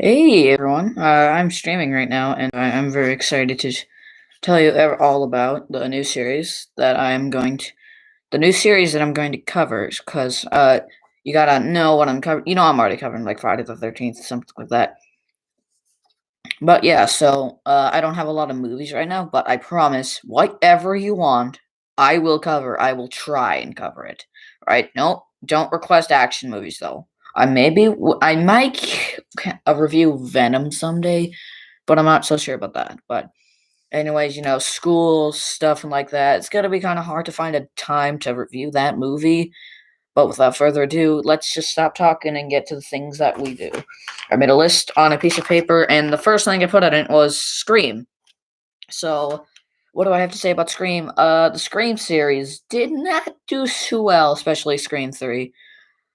Hey everyone, I'm streaming right now, and I'm very excited to tell you all about the new series that I'm going to cover. Because you gotta know what I'm covering. You know, I'm already covering like Friday the 13th, something like that. But yeah, so I don't have a lot of movies right now, but I promise, whatever you want, I will cover. I will try and cover it. Right? No, don't request action movies though. I might review Venom someday, but I'm not so sure about that. But anyways, school stuff and like that. It's gonna be kind of hard to find a time to review that movie. But without further ado, let's just stop talking and get to the things that we do. I made a list on a piece of paper, and the first thing I put on it was Scream. So, what do I have to say about Scream? The Scream series did not do too well, especially Scream 3.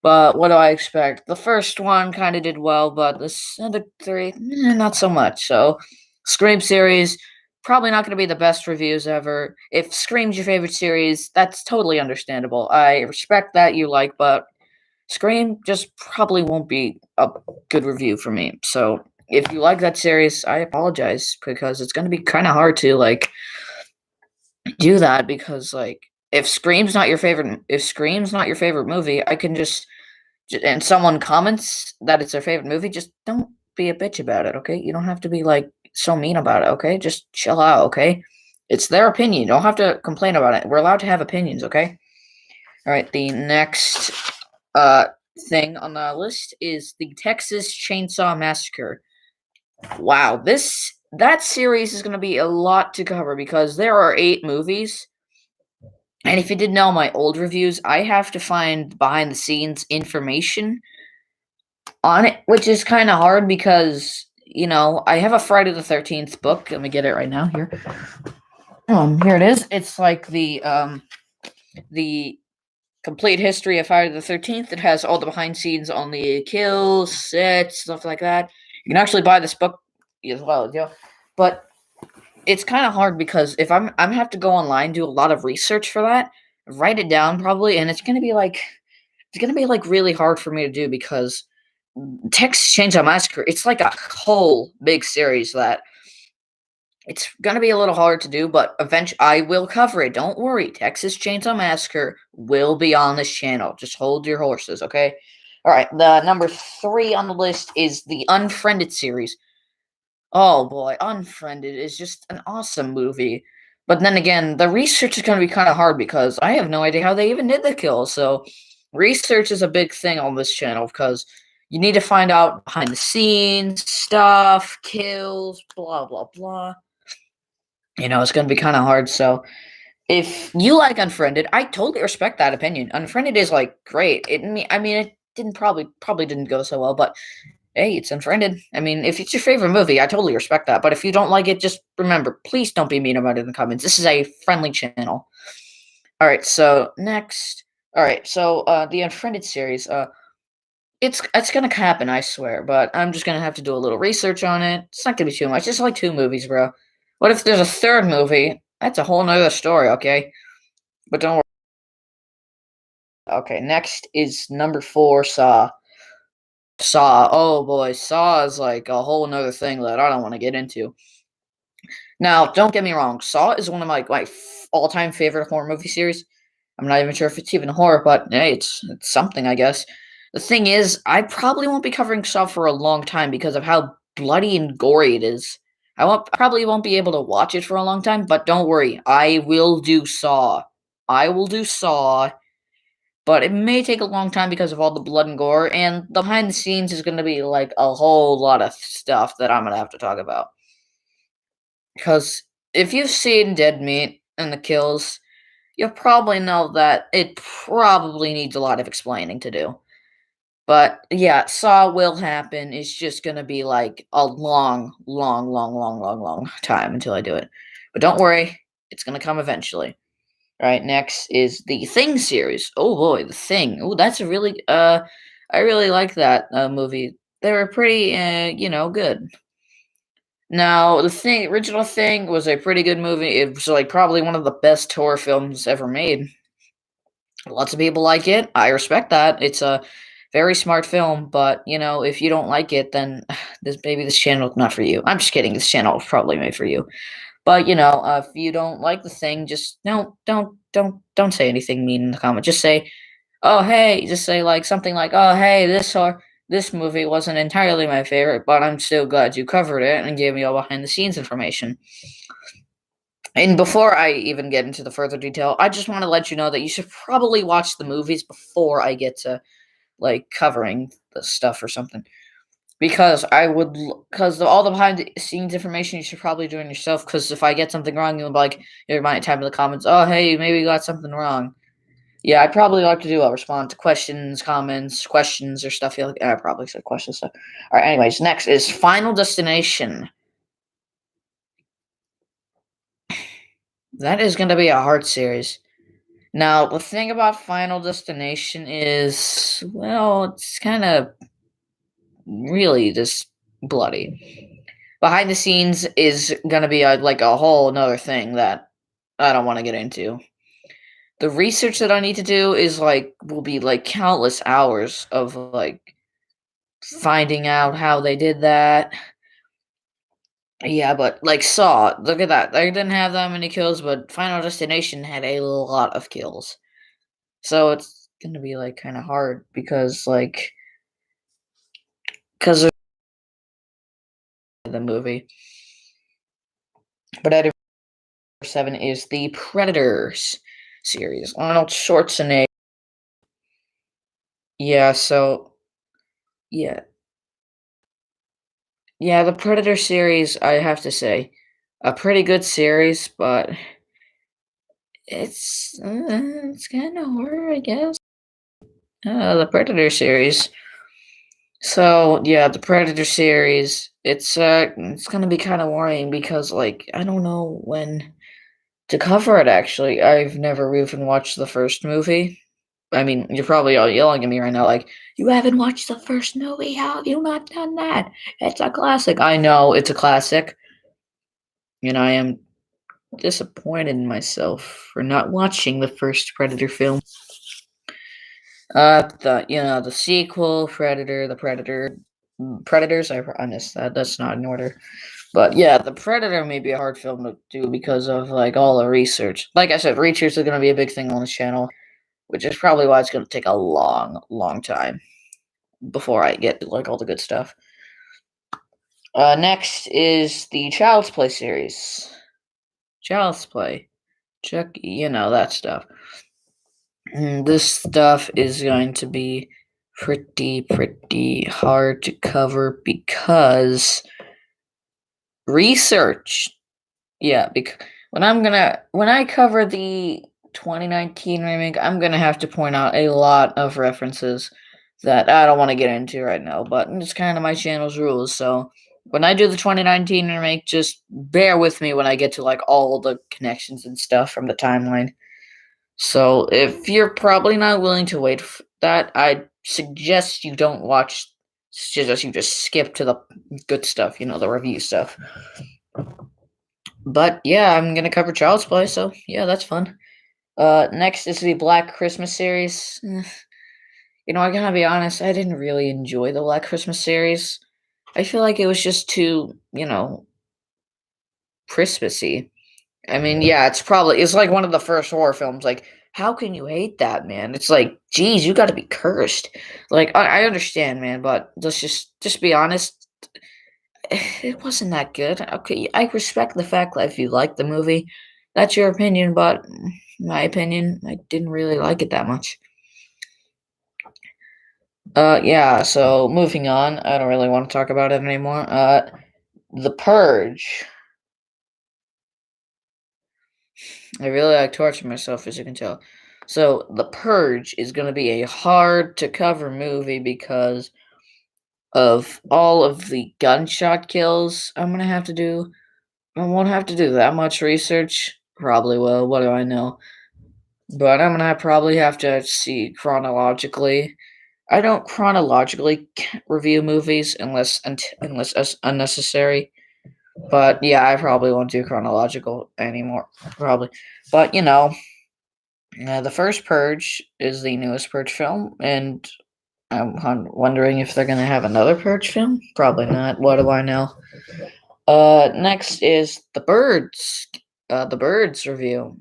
But what do I expect? The first one kind of did well, but this other three, not so much. So, Scream series, probably not going to be the best reviews ever. If Scream's your favorite series, that's totally understandable. I respect that you like, but Scream just probably won't be a good review for me. So, if you like that series, I apologize because it's going to be kind of hard to do that because if Scream's not your favorite movie, I can just and someone comments that it's their favorite movie, just don't be a bitch about it, okay? You don't have to be like so mean about it, okay? Just chill out, okay? It's their opinion. You don't have to complain about it. We're allowed to have opinions, okay? All right, the next uh thing on the list is the Texas Chainsaw Massacre. Wow, this that series is going to be a lot to cover because there are 8 movies. And if you didn't know my old reviews, I have to find behind the scenes information on it, which is kind of hard because I have a Friday the 13th book. Let me get it right now. Here it is. It's like the complete history of Friday the 13th. It has all the behind scenes on the kills, sets, stuff like that. You can actually buy this book as well, But it's kind of hard because if I'm have to go online, do a lot of research for that, write it down probably, and it's gonna be like really hard for me to do because Texas Chainsaw Massacre, it's like a whole big series that it's gonna be a little hard to do, but eventually I will cover it. Don't worry. Texas Chainsaw Massacre will be on this channel. Just hold your horses, okay? Alright, the number 3 on the list is the Unfriended series. Oh boy, Unfriended is just an awesome movie. But then again, the research is gonna be kinda hard because I have no idea how they even did the kill, so research is a big thing on this channel because you need to find out behind the scenes stuff, kills, blah blah blah. It's gonna be kind of hard. So if you like Unfriended, I totally respect that opinion. Unfriended is like great. I mean, it didn't probably didn't go so well, but hey, it's Unfriended. I mean, if it's your favorite movie, I totally respect that. But if you don't like it, just remember, please don't be mean about it in the comments. This is a friendly channel. All right. So next, all right. So the Unfriended series. It's gonna happen, I swear, but I'm just gonna have to do a little research on it. It's not gonna be too much. It's like 2 movies, bro. What if there's a third movie? That's a whole nother story, okay? But don't worry. Okay, next is number 4, Saw. Saw. Oh boy, Saw is like a whole nother thing that I don't want to get into. Now, don't get me wrong. Saw is one of my all-time favorite horror movie series. I'm not even sure if it's even horror, but hey, it's something, I guess. The thing is, I probably won't be covering Saw for a long time because of how bloody and gory it is. Probably won't be able to watch it for a long time, but don't worry, I will do Saw. I will do Saw, but it may take a long time because of all the blood and gore, and the behind the scenes is going to be like a whole lot of stuff that I'm going to have to talk about. Because if you've seen Dead Meat and the kills, you'll probably know that it probably needs a lot of explaining to do. But yeah, Saw will happen. It's just gonna be like a long, long, long, long, long, long time until I do it. But don't worry, it's gonna come eventually. All right, next is the Thing series. Oh boy, the Thing. Oh, that's a really I really like that movie. They were pretty good. Now, original Thing was a pretty good movie. It was like probably one of the best horror films ever made. Lots of people like it. I respect that. Very smart film, but if you don't like it, then this channel is not for you. I'm just kidding. This channel is probably made for you. But if you don't like the thing, just don't say anything mean in the comment. Just say, oh hey, just say like something like, oh hey, this movie wasn't entirely my favorite, but I'm still glad you covered it and gave me all behind the scenes information. And before I even get into the further detail, I just want to let you know that you should probably watch the movies before I get to like covering the stuff or something. Because because all the behind the scenes information you should probably do it yourself. Because if I get something wrong, you'll be like, you might type in the comments, oh hey, maybe you got something wrong. Yeah, I'd probably like to do a respond to questions, comments, questions, or stuff. Like I probably said questions. So. All right. Anyways, next is Final Destination. That is going to be a hard series. Now, the thing about Final Destination is, well, it's kind of really just bloody. Behind the scenes is going to be like a whole another thing that I don't want to get into. The research that I need to do will be like countless hours of like finding out how they did that. Yeah, but like Saw, look at that. They didn't have that many kills, but Final Destination had a lot of kills. So it's gonna be like kind of hard because of the movie. But at number 7 is the Predators series. Arnold Schwarzenegger. Yeah, so yeah. Yeah, the Predator series, I have to say, a pretty good series, but it's kind of horror, I guess. The Predator series. So yeah, the Predator series. It's gonna be kind of worrying because I don't know when to cover it. Actually, I've never even watched the first movie. I mean, you're probably all yelling at me right now, like, you haven't watched the first movie? How have you not done that? It's a classic. I know it's a classic, and I am disappointed in myself for not watching the first Predator film. The sequel, Predator, the Predators. I missed that. That's not in order. But yeah, the Predator may be a hard film to do because of like all the research. Like I said, research is going to be a big thing on this channel, which is probably why it's going to take a long, long time before I get to like all the good stuff. Next is the Child's Play series. Child's Play, Chuck, that stuff. This stuff is going to be pretty hard to cover because research. Yeah, because when I cover the 2019 remake, I'm gonna have to point out a lot of references that I don't want to get into right now, but it's kind of my channel's rules. So when I do the 2019 remake, just bear with me when I get to like all the connections and stuff from the timeline. So if you're probably not willing to wait for that, I suggest you don't watch. Suggest you just skip to the good stuff, the review stuff. But yeah, I'm gonna cover Child's Play, so yeah, that's fun. Next is the Black Christmas series. I gotta be honest, I didn't really enjoy the Black Christmas series. I feel like it was just too, Christmassy. I mean, yeah, it's like one of the first horror films. Like, how can you hate that, man? It's like, geez, you gotta be cursed. Like, I understand, man, but let's just be honest. It wasn't that good. Okay, I respect the fact that if you like the movie, that's your opinion, but my opinion, I didn't really like it that much. Yeah, so moving on. I don't really want to talk about it anymore. The Purge. I really like torturing myself, as you can tell. So, The Purge is going to be a hard to cover movie because of all of the gunshot kills I'm going to have to do. I won't have to do that much research. Probably will. What do I know? But I'm going to probably have to see chronologically. I don't chronologically review movies unless it's unnecessary. But yeah, I probably won't do chronological anymore. Probably. But the first Purge is the newest Purge film, and wondering if they're gonna have another Purge film. Probably not. What do I know? Next is the Birds. The Birds review.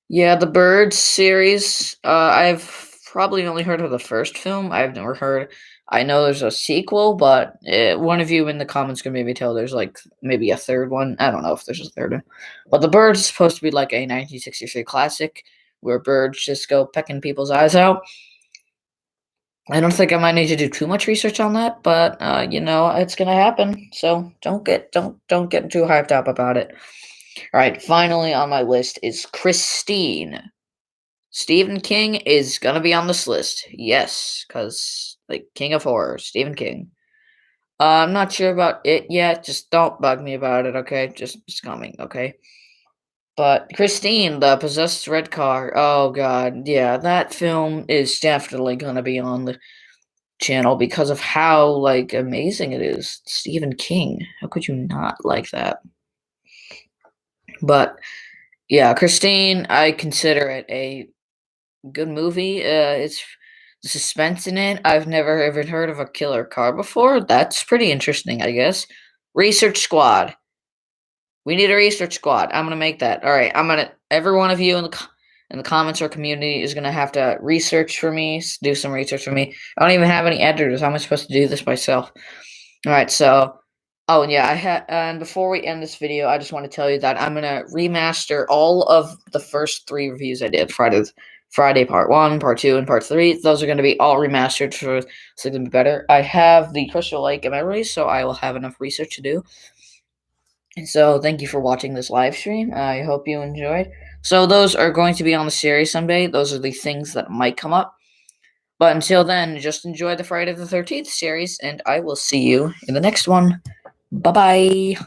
Yeah, the Birds series. I've probably only heard of the first film. I've never heard. I know there's a sequel, but one of you in the comments can maybe tell there's like maybe a third one. I don't know if there's a third one. But the Birds is supposed to be like a 1963 classic where birds just go pecking people's eyes out. I don't think I might need to do too much research on that, but it's gonna happen. So don't get too hyped up about it. All right, finally on my list is Christine. Stephen King is gonna be on this list. Yes, because like King of Horror, Stephen King. I'm not sure about it yet. Just don't bug me about it, okay? Just it's coming, okay? But Christine, the possessed red car. Oh god, yeah, that film is definitely gonna be on the channel because of how like amazing it is. Stephen King. How could you not like that? But yeah, Christine, I consider it a good movie. It's the suspense in it. I've never even heard of a killer car before. That's pretty interesting, I guess. Research squad. We need a research squad. I'm gonna make that. All right. Every one of you in the comments or community is gonna have to research for me. Do some research for me. I don't even have any editors. How am I supposed to do this myself? All right. So, oh yeah, and before we end this video, I just want to tell you that I'm gonna remaster all of the first 3 reviews I did. Friday Part 1, Part 2, and Part 3. Those are going to be all remastered for so they can be better. I have the Crystal Lake in memory, so I will have enough research to do. And so thank you for watching this live stream. I hope you enjoyed. So those are going to be on the series someday. Those are the things that might come up. But until then, just enjoy the Friday the 13th series, and I will see you in the next one. Bye-bye.